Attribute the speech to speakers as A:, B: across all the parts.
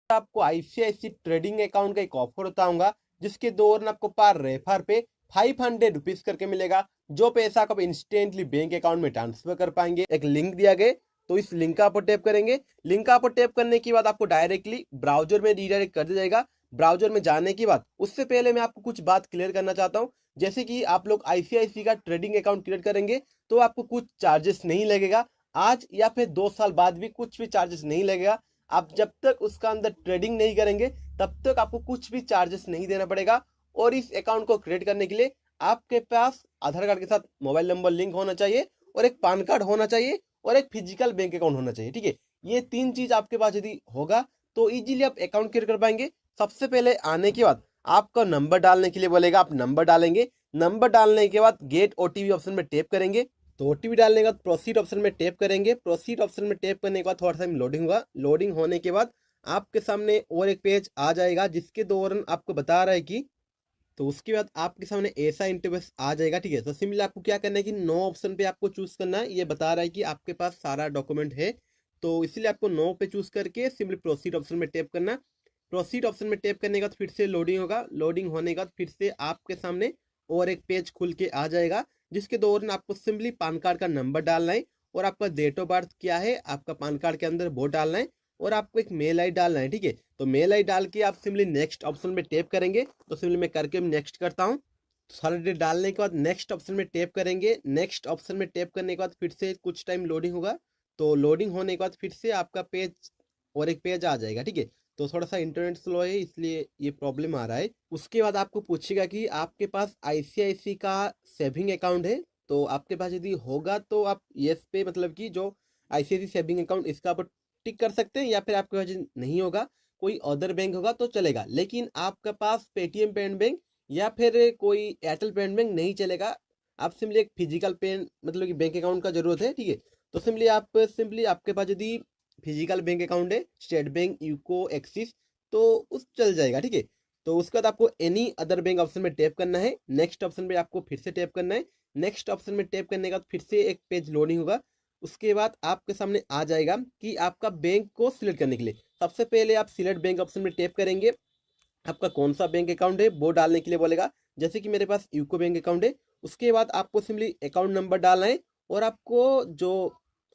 A: आपको ICIC trading account का एक ऑफर बताऊंगा, जिसके दौरान आपको पर रेफर पे 500 रुपीज करके मिलेगा। जो पैसा आप इंस्टेंटली बैंक अकाउंट में ट्रांसफर कर पाएंगे। एक लिंक दिया गया, तो इस लिंक का आप टैप करेंगे। लिंक का आप टैप करने के बाद आपको डायरेक्टली ब्राउजर में रीडायरेक्ट कर दिया जाएगा। ब्राउजर में जाने के बाद उससे पहले मैं आपको कुछ बात क्लियर करना चाहता हूँ। जैसे कि आप लोग आईसीआईसी का ट्रेडिंग अकाउंट क्रिएट करेंगे तो आपको कुछ चार्जेस नहीं लगेगा। आज या फिर 2 साल बाद भी कुछ भी चार्जेस नहीं लगेगा। आप जब तक उसका अंदर ट्रेडिंग नहीं करेंगे तब तक आपको कुछ भी चार्जेस नहीं देना पड़ेगा। और इस अकाउंट को क्रिएट करने के लिए आपके पास आधार कार्ड के साथ मोबाइल नंबर लिंक होना चाहिए, और एक पैन कार्ड होना चाहिए, और एक फिजिकल बैंक अकाउंट होना चाहिए। ठीक है, ये 3 चीज आपके पास यदि होगा तो इजीली आप अकाउंट क्रिएट कर पाएंगे। सबसे पहले आने के बाद आपका नंबर डालने के लिए बोलेगा, आप नंबर डालेंगे। नंबर डालने के बाद गेट ओटीपी ऑप्शन में टैप करेंगे। तो ओटीपी डालने के बाद प्रोसीड ऑप्शन में टैप करेंगे। प्रोसीड ऑप्शन में टैप करने के बाद थोड़ा सा लोडिंग होगा। लोडिंग होने के बाद आपके सामने और एक पेज आ जाएगा, जिसके दौरान आपको बता रहा है कि, तो उसके बाद आपके सामने ऐसा इंटरफेस आ जाएगा। ठीक है, तो सिंपली आपको क्या करना है कि नो ऑप्शन पे आपको चूज करना है। ये बता रहा है कि आपके पास सारा डॉक्यूमेंट है, तो इसलिए आपको नो पे चूज करके सिंपली प्रोसीड ऑप्शन में टैप करना। प्रोसीड ऑप्शन में टैप करने के बाद फिर से लोडिंग होगा। लोडिंग होने के बाद फिर से आपके सामने और एक पेज खुल के आ जाएगा, जिसके दौरान आपको सिंपली पैन कार्ड का नंबर डालना है, और आपका डेट ऑफ बर्थ क्या है आपका पैन कार्ड के अंदर वो डालना है, और आपको एक मेल आई डालना है। ठीक है, तो मेल आई डाल के आप सिंपली नेक्स्ट ऑप्शन में टैप करेंगे। तो सिंपली मैं करके नेक्स्ट करता हूँ। सारा डिटेल डालने के बाद नेक्स्ट ऑप्शन में टैप करेंगे। नेक्स्ट ऑप्शन में टैप करने के बाद फिर से कुछ टाइम लोडिंग होगा। तो लोडिंग होने के बाद फिर से आपका पेज और एक पेज आ जाएगा। ठीक है, तो थोड़ा सा इंटरनेट स्लो है इसलिए ये प्रॉब्लम आ रहा है। उसके बाद आपको पूछेगा कि आपके पास आईसीआईसी का सेविंग अकाउंट है। तो आपके पास यदि होगा तो आप यस पे, मतलब कि जो आईसीआईसी सेविंग अकाउंट, इसका आप टिक कर सकते हैं। या फिर आपके पास यदि नहीं होगा, कोई अदर बैंक होगा तो चलेगा, लेकिन आपके पास पेटीएम पेमेंट बैंक या फिर कोई एयरटेल पेमेंट बैंक नहीं चलेगा। आप सिंपली एक फिजिकल पेन, मतलब कि बैंक अकाउंट का जरूरत है। ठीक है, तो सिंपली आपके पास यदि फिजिकल बैंक अकाउंट है, स्टेट बैंक, यूको, एक्सिस, तो उस चल जाएगा। ठीक है, तो उसके बाद आपको एनी अदर बैंक ऑप्शन में टैप करना है। नेक्स्ट ऑप्शन पे आपको फिर से टैप करना है। नेक्स्ट ऑप्शन में टैप करने के बाद फिर से एक पेज लोडिंग होगा। उसके बाद आपके सामने आ जाएगा कि आपका बैंक को सिलेक्ट करने के लिए सबसे पहले आप सिलेक्ट बैंक ऑप्शन में टैप करेंगे। आपका कौन सा बैंक अकाउंट है वो डालने के लिए बोलेगा। जैसे कि मेरे पास यूको बैंक अकाउंट है। उसके बाद आपको सिंपली अकाउंट नंबर डालना है, और आपको जो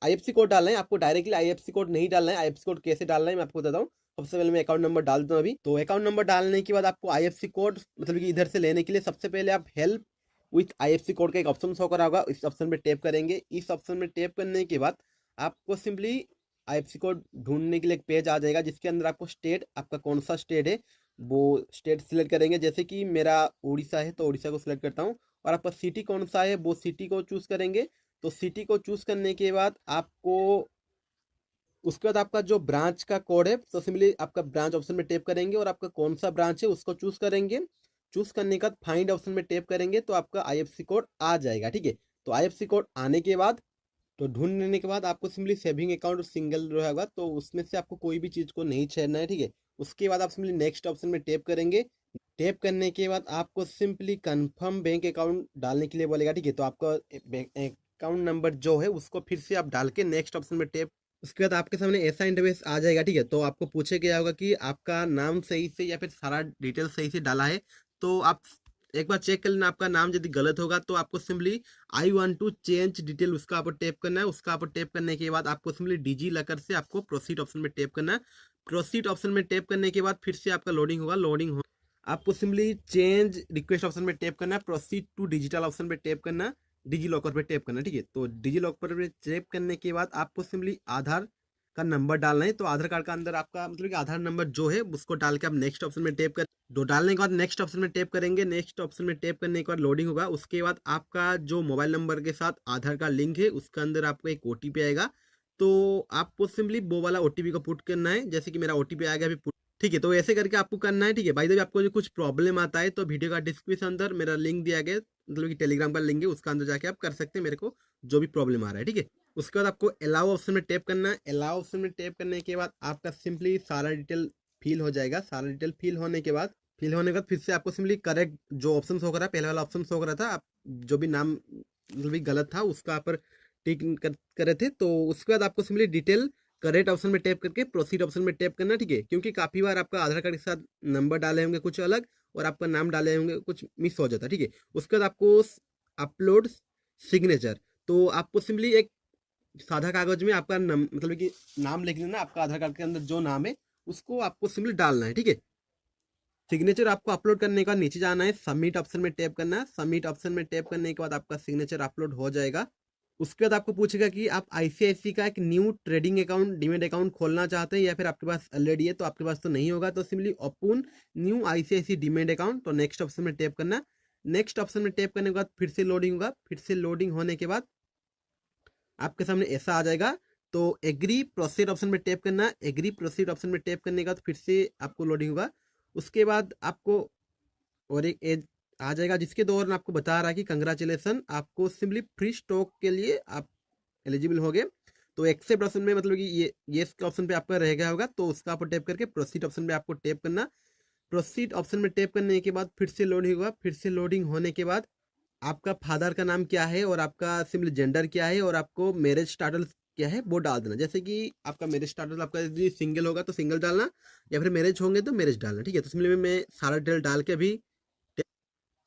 A: आईएफसी कोड डालना है। आपको डायरेक्टली आईएफसी कोड नहीं डालना है। आईएफसी कोड कैसे डालना है मैं आपको बताता हूँ। सबसे पहले मैं अकाउंट नंबर डाल दूँ अभी। तो अकाउंट नंबर डालने के बाद आपको आईएफसी कोड, मतलब कि इधर से लेने के लिए सबसे पहले आप हेल्प विथ आईएफसी कोड का एक ऑप्शन शो करा होगा, इस ऑप्शन में टैप करेंगे। इस ऑप्शन में टैप करने के बाद आपको सिंपली आईएफसी कोड ढूंढने के लिए एक पेज आ जाएगा, जिसके अंदर आपको स्टेट, आपका कौन सा स्टेट है वो स्टेट सिलेक्ट करेंगे। जैसे कि मेरा उड़ीसा है तो उड़ीसा को सिलेक्ट करता हूँ। और आपका सिटी कौन सा है वो सिटी को चूज करेंगे। तो सिटी को चूज करने के बाद आपको, उसके बाद आपका जो ब्रांच का कोड है, तो सिंपली आपका ब्रांच ऑप्शन में टैप करेंगे, और आपका कौन सा ब्रांच है उसको चूज करेंगे। चूज करने के बाद फाइंड ऑप्शन में टैप करेंगे तो आपका आईएफसी कोड आ जाएगा। ठीक है, तो आईएफसी कोड आने के बाद, तो ढूंढ लेने के बाद आपको सिंपली सेविंग अकाउंट सिंगल रहेगा, तो उसमें से आपको कोई भी चीज को नहीं छेड़ना है। ठीक है, उसके बाद आप सिंपली नेक्स्ट ऑप्शन में टैप करेंगे। टैप करने के बाद आपको सिंपली कंफर्म बैंक अकाउंट डालने के लिए बोलेगा। ठीक है, तो आपका अकाउंट नंबर जो है उसको फिर से आप डाल के नेक्स्ट ऑप्शन में टैप, उसके बाद आपके सामने ऐसा इंटरफेस आ जाएगा। ठीक है, तो आपको पूछे गया होगा कि आपका नाम सही से या फिर सारा डिटेल सही से डाला है। तो आप एक बार चेक कर लेना। आपका नाम यदि गलत होगा तो आपको simply I want to change detail, उसका आपको टैप करना है। उसका आपको टैप करने के बाद आपको सिंपली डिजी लॉकर से आपको प्रोसीड ऑप्शन में टैप करना है। प्रोसीड ऑप्शन में टैप करने के बाद फिर से आपका लोडिंग होगा। आपको सिंपली चेंज रिक्वेस्ट ऑप्शन में टैप करना है। प्रोसीड टू डिजिटल ऑप्शन पे टैप करना है। डिजी लॉकर पे टैप करना है। ठीक है, तो डिजी लॉकर पे टैप करने के बाद आपको सिंपली आधार का नंबर डालना है। तो आधार कार्ड का अंदर आपका, मतलब कि आधार नंबर जो है उसको डाल के आप नेक्स्ट ऑप्शन में टैप कर दो। डालने के बाद नेक्स्ट ऑप्शन में टैप करेंगे। नेक्स्ट ऑप्शन में टैप करने के बाद लोडिंग होगा। उसके बाद आपका जो मोबाइल नंबर के साथ आधार का लिंक है उसके अंदर आपको एक ओटीपी आएगा। तो आपको सिंपली वो वाला ओटीपी को पुट करना है। जैसे कि मेरा ओटीपी आ गया अभी। ठीक है, तो ऐसे करके आपको करना है। ठीक है भाई, जब आपको जो कुछ प्रॉब्लम आता है तो वीडियो का डिस्क्रिप्शन अंदर मेरा लिंक दिया गया, मतलब कि टेलीग्राम का लिंक है, उसका अंदर जाके आप कर सकते हैं मेरे को जो भी प्रॉब्लम आ रहा है। ठीक है, उसके बाद आपको अलाउ ऑप्शन में टैप करना है। अलाउ ऑप्शन में टैप करने के बाद आपका सिंपली सारा डिटेल फिल हो जाएगा। सारा डिटेल फिल होने के बाद फिर से आपको सिंपली करेक्ट जो ऑप्शन शो कर रहा है, पहले वाला ऑप्शन शो कर रहा था, आप जो भी नाम मतलब भी गलत था उसका पर टिक कर रहे थे, तो उसके बाद आपको सिंपली डिटेल करेक्ट ऑप्शन में टैप करके प्रोसीड ऑप्शन में टैप करना, ठीक है, क्योंकि काफी बार आपका आधार कार्ड के साथ नंबर डाले होंगे कुछ अलग और आपका नाम डाले होंगे कुछ मिस हो जाता है, ठीक है। उसके बाद आपको अपलोड सिग्नेचर, तो आपको सिंपली एक सादा कागज में आपका मतलब कि नाम लिख लेना, आपका आधार कार्ड के अंदर जो नाम है उसको आपको सिंपली डालना है, ठीक है। सिग्नेचर आपको अपलोड करने के बाद नीचे जाना है, सबमिट ऑप्शन में टैप करना है। सबमिट ऑप्शन में टैप करने के बाद आपका सिग्नेचर अपलोड हो जाएगा। उसके बाद आपको पूछेगा कि आप आईसीआईसी का एक new trading account, demat account खोलना चाहते हैं या फिर आपके पास ऑलरेडी है, तो आपके पास तो नहीं होगा, तो simply open new ICICI demat account, तो नेक्स्ट ऑप्शन में टैप करना। नेक्स्ट ऑप्शन में टैप करने के बाद फिर से लोडिंग होगा, फिर से लोडिंग होने के बाद आपके सामने ऐसा आ जाएगा। तो एग्री प्रोसीड ऑप्शन में टैप करना, एग्री प्रोसीड ऑप्शन में टैप करने के बाद फिर से आपको लोडिंग होगा। उसके बाद आपको और एक एज आ जाएगा जिसके दौरान आपको बता रहा है कि कंग्रेचुलेसन, आपको सिंपली फ्री स्टॉक के लिए आप एलिजिबल हो गए। तो एक्सेप्ट ऑप्शन में मतलब कि ये के ऑप्शन पे आपका रह गया होगा, तो उसका आपको टैप करके प्रोसीड ऑप्शन पे आपको टैप करना। प्रोसीड ऑप्शन में टैप करने के बाद फिर से लोडिंग होगा, फिर से लोडिंग होने के बाद आपका फादर का नाम क्या है और आपका सिंपल जेंडर क्या है और आपको मैरिज स्टाटस क्या है वो डाल देना। जैसे कि आपका मैरिज स्टाटस आपका यदि सिंगल होगा तो सिंगल डालना, या फिर मैरिज होंगे तो मैरिज डालना, ठीक है। तो सिंपली मैं सारा डिटेल डाल के अभी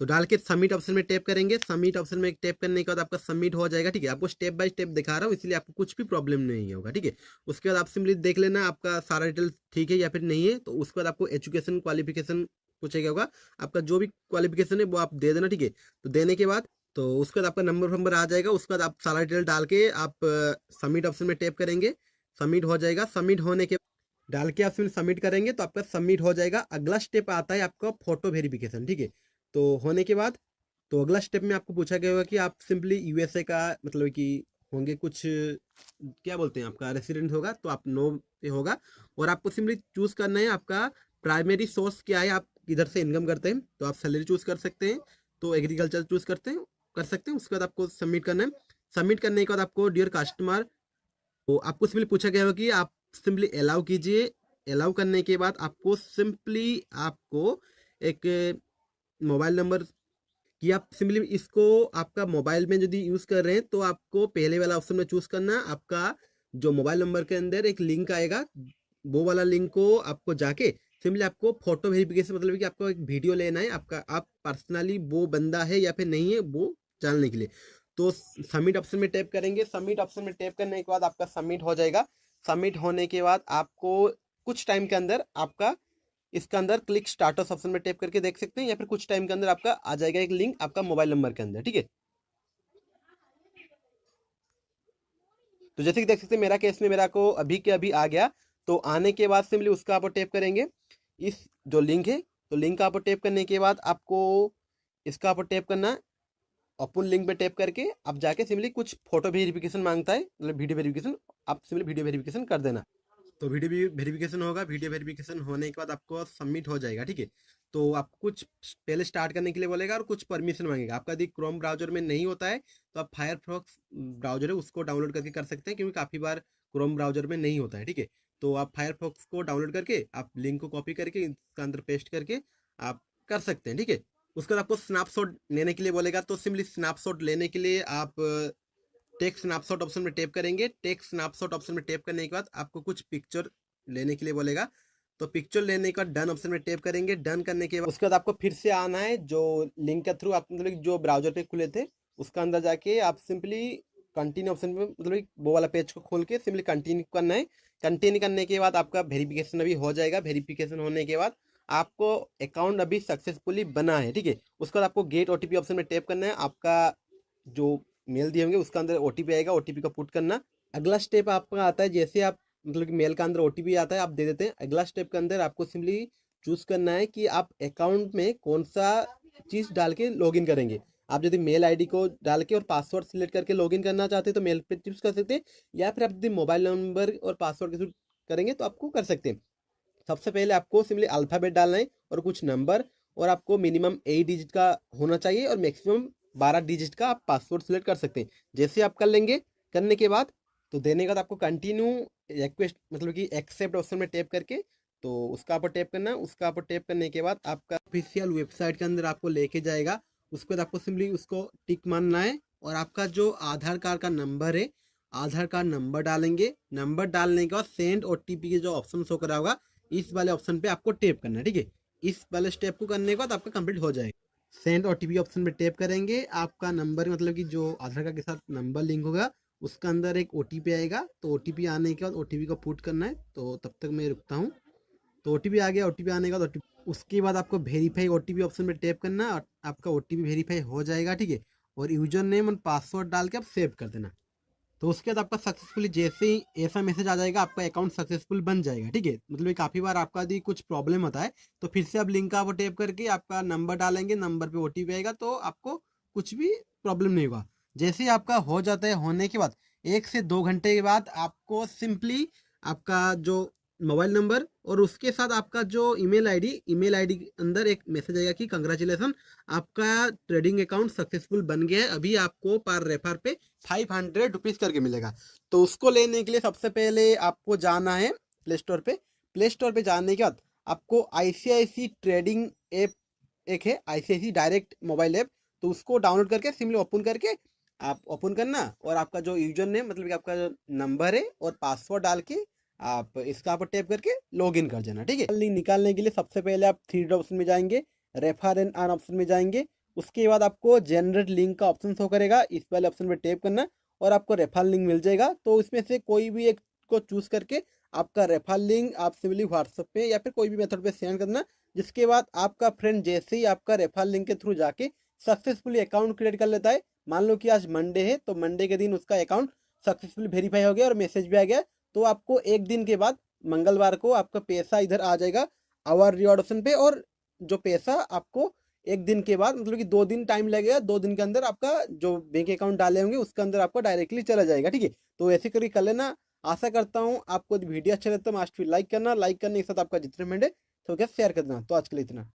A: तो डाल के सबमिट ऑप्शन में टैप करेंगे। सबमिट ऑप्शन में टैप करने के बाद आपका सबमिट हो जाएगा, ठीक है। आपको स्टेप बाय स्टेप दिखा रहा हूँ इसलिए आपको कुछ भी प्रॉब्लम नहीं होगा, ठीक है। उसके बाद आप सिंपली देख लेना आपका सारा डिटेल ठीक है या फिर नहीं है। तो उसके बाद आपको एजुकेशन क्वालिफिकेशन पूछेगा होगा, आपका जो भी क्वालिफिकेशन है वो आप दे देना, ठीक है। तो देने के बाद तो उसके बाद आपका नंबर आ जाएगा। उसके बाद आप सारा डिटेल डाल के आप सबमिट ऑप्शन में टैप करेंगे, सबमिट हो जाएगा। सबमिट होने के डाल के आप सबमिट करेंगे तो आपका सबमिट हो जाएगा। अगला स्टेप आता है आपका फोटो वेरिफिकेशन, ठीक है। तो होने के बाद तो अगला स्टेप में आपको पूछा गया होगा कि आप सिंपली यूएसए का मतलब कि होंगे कुछ क्या बोलते हैं आपका रेसिडेंट होगा, तो आप नो पे होगा। और आपको सिंपली चूज करना है आपका प्राइमरी सोर्स क्या है, आप किधर से इनकम करते हैं, तो आप सैलरी चूज कर सकते हैं, तो एग्रीकल्चर चूज कर सकते हैं। उसके बाद आपको सबमिट करना है। सबमिट करने के बाद आपको डियर कस्टमर, तो आपको सिंपली पूछा गया होगा कि आप सिंपली अलाउ कीजिए। अलाउ करने के बाद आपको सिंपली आपको एक मोबाइल नंबर कि आप सिंपली इसको आपका मोबाइल में यदि यूज़ कर रहे हैं तो आपको पहले वाला ऑप्शन में चूज़ करना। आपका जो मोबाइल नंबर के अंदर एक लिंक आएगा, वो वाला लिंक को आपको जाके सिंपली आपको फोटो वेरिफिकेशन मतलब कि आपको एक वीडियो लेना है आपका, आप पर्सनली वो बंदा है या फिर नहीं है वो जानने के लिए। तो सबमिट ऑप्शन में टैप करेंगे। सबमिट ऑप्शन में टैप करने के बाद आपका सबमिट हो जाएगा। सबमिट होने के बाद आपको कुछ टाइम के अंदर आपका इसका अंदर क्लिक स्टाटस ऑप्शन में टैप करके देख सकते हैं, या फिर कुछ टाइम के अंदर आपका आ जाएगा एक लिंक आपका मोबाइल नंबर के अंदर, ठीक है। तो जैसे कि देख सकते हैं मेरा केस में मेरा को अभी के अभी आ गया। तो आने के बाद सिंपली उसका आप टैप करेंगे, इस जो लिंक है, तो लिंक आप टैप करने के बाद आपको इसका आप टैप करना। ओपन लिंक पे टैप करके आप जाके सिंपली कुछ फोटो वेरिफिकेशन मांगता है, मतलब वीडियो वेरिफिकेशन, आप सिंपली वीडियो वेरिफिकेशन कर देना। तो वीडियो वेरिफिकेशन होगा, वीडियो वेरिफिकेशन होने के बाद आपको सबमिट हो जाएगा, ठीक है। तो आप कुछ पहले स्टार्ट करने के लिए बोलेगा और कुछ परमिशन मांगेगा। आपका यदि क्रोम ब्राउजर में नहीं होता है तो आप फायरफॉक्स ब्राउजर है उसको डाउनलोड करके कर सकते हैं, क्योंकि काफ़ी बार क्रोम ब्राउजर में नहीं होता है, ठीक है। तो आप फायरफॉक्स को डाउनलोड करके आप लिंक को कॉपी करके इसका अंदर पेस्ट करके आप कर सकते हैं, ठीक है। उसके बाद आपको स्नैपशॉट लेने के लिए बोलेगा, तो सिंपली स्नैपशॉट लेने के लिए आप टेक स्नैपशॉट ऑप्शन में टैप करेंगे। टेक स्नैपशॉट ऑप्शन में टैप करने के बाद आपको कुछ पिक्चर लेने के लिए बोलेगा, तो पिक्चर लेने का डन ऑप्शन में टैप करेंगे। डन करने के बाद उसके बाद आपको फिर से आना है जो लिंक के थ्रू आप मतलब जो ब्राउजर पे खुले थे उसका अंदर जाके आप सिंपली कंटिन्यू ऑप्शन पे मतलब वो वाला पेज को खोल के सिंपली कंटिन्यू करना है। कंटिन्यू करने के बाद आपका वेरिफिकेशन अभी हो जाएगा। वेरिफिकेशन होने के बाद आपको अकाउंट अभी सक्सेसफुली बना है, ठीक है। उसके बाद आपको गेट ओटीपी ऑप्शन में टैप करना है। आपका जो मेल दिए होंगे उसका अंदर ओटीपी आएगा, ओटीपी का पुट करना। अगला स्टेप आपका आता है, जैसे आप मतलब कि मेल का अंदर ओटीपी आता है आप दे देते हैं। अगला स्टेप के अंदर आपको सिंपली चूज करना है कि आप अकाउंट में कौन सा चीज़ डाल के लॉगिन करेंगे। आप यदि मेल आईडी को डाल के और पासवर्ड सिलेक्ट करके लॉगिन करना चाहते हैं तो मेल पे चूज कर सकते हैं, या फिर आप यदि मोबाइल नंबर और पासवर्ड के थ्रू करेंगे तो आपको कर सकते हैं। सबसे पहले आपको सिंपली अल्फ़ाबेट डालना है और कुछ नंबर, और आपको मिनिमम 8 डिजिट का होना चाहिए और मैक्सिमम 12 डिजिट का आप पासवर्ड सिलेक्ट कर सकते हैं। जैसे आप कर लेंगे, करने के बाद तो देने के बाद आपको कंटिन्यू रिक्वेस्ट मतलब कि एक्सेप्ट ऑप्शन में टैप करके तो उसका आप टैप करना है। उसका आप टैप करने के बाद आपका ऑफिशियल वेबसाइट के अंदर आपको लेके जाएगा। उसके बाद आपको सिंपली उसको टिक मारना है और आपका जो आधार कार्ड का नंबर है आधार कार्ड नंबर डालेंगे। नंबर डालने के बाद सेंड ओटीपी के जो ऑप्शन शो करा होगा इस वाले ऑप्शन पे आपको टैप करना है, ठीक है। इस वाले स्टेप को करने के बाद आपका कंप्लीट हो जाएगा। सेंड ओटीपी ऑप्शन पे टैप करेंगे, आपका नंबर मतलब कि जो आधार कार्ड के साथ नंबर लिंक होगा उसका अंदर एक ओटीपी आएगा। तो ओटीपी आने के बाद ओटीपी को पुट करना है। तो तब तक मैं रुकता हूँ। तो ओटीपी आ गया। ओटीपी आने के बाद उसके बाद आपको वेरीफाई ओटीपी ऑप्शन पे टैप करना और आपका ओटीपी वेरीफाई हो जाएगा, ठीक है। और यूजर नेम और पासवर्ड डाल के आप सेव कर देना। तो उसके बाद आपका सक्सेसफुली जैसे ही ऐसा मैसेज आ जाएगा आपका अकाउंट सक्सेसफुल बन जाएगा, ठीक है। मतलब काफ़ी बार आपका यदि कुछ प्रॉब्लम होता है तो फिर से आप लिंक का वो टैप करके आपका नंबर डालेंगे, नंबर पे ओटीपी आएगा तो आपको कुछ भी प्रॉब्लम नहीं होगा। जैसे ही आपका हो जाता है, होने के बाद 1 से 2 घंटे के बाद आपको सिंपली आपका जो मोबाइल नंबर और उसके साथ आपका जो ईमेल आईडी के अंदर एक मैसेज आएगा कि कंग्रेचुलेसन, आपका ट्रेडिंग अकाउंट सक्सेसफुल बन गया है। अभी आपको पर रेफर पे 500 रुपीज़ करके मिलेगा। तो उसको लेने के लिए सबसे पहले आपको जाना है प्ले स्टोर पे। प्ले स्टोर पे जाने के बाद आपको आईसीआईसी ट्रेडिंग ऐप एक है, आईसीआईसी डायरेक्ट मोबाइल ऐप। तो उसको डाउनलोड करके सिंपली ओपन करके आप ओपन करना और आपका जो यूजर नेम मतलब कि आपका जो नंबर है और पासवर्ड डाल के आप इसका पर टैप करके लॉगिन कर देना, ठीक है। लिंक निकालने के लिए सबसे पहले आप थ्री डॉट ऑप्शन में जाएंगे, रेफर एंड अर्न ऑप्शन में जाएंगे। उसके बाद आपको जनरेट लिंक का ऑप्शन शो करेगा, इस वाले ऑप्शन पे टैप करना और आपको रेफर लिंक मिल जाएगा। तो इसमें से कोई भी एक को चूज करके आपका रेफर लिंक आप सिंपली व्हाट्सएप पे या फिर कोई भी मेथड पे सेंड करना। जिसके बाद आपका फ्रेंड जैसे ही आपका रेफर लिंक के थ्रू जाके सक्सेसफुली अकाउंट क्रिएट कर लेता है, मान लो कि आज मंडे है तो मंडे के दिन उसका अकाउंट सक्सेसफुली वेरीफाई हो गया और मैसेज भी आ गया, तो आपको एक दिन के बाद मंगलवार को आपका पैसा इधर आ जाएगा आवर रिवॉर्ड ऑप्शन पे। और जो पैसा आपको एक दिन के बाद मतलब कि 2 दिन टाइम लगेगा, 2 दिन के अंदर आपका जो बैंक अकाउंट डाले होंगे उसके अंदर आपको डायरेक्टली चला जाएगा, ठीक है। तो ऐसे करके कर लेना। आशा करता हूँ आपको वीडियो अच्छा लगता है, लाइक करना, लाइक करने के साथ आपका जितने फ्रेंड है तो क्या शेयर कर देना। तो आज के लिए इतना।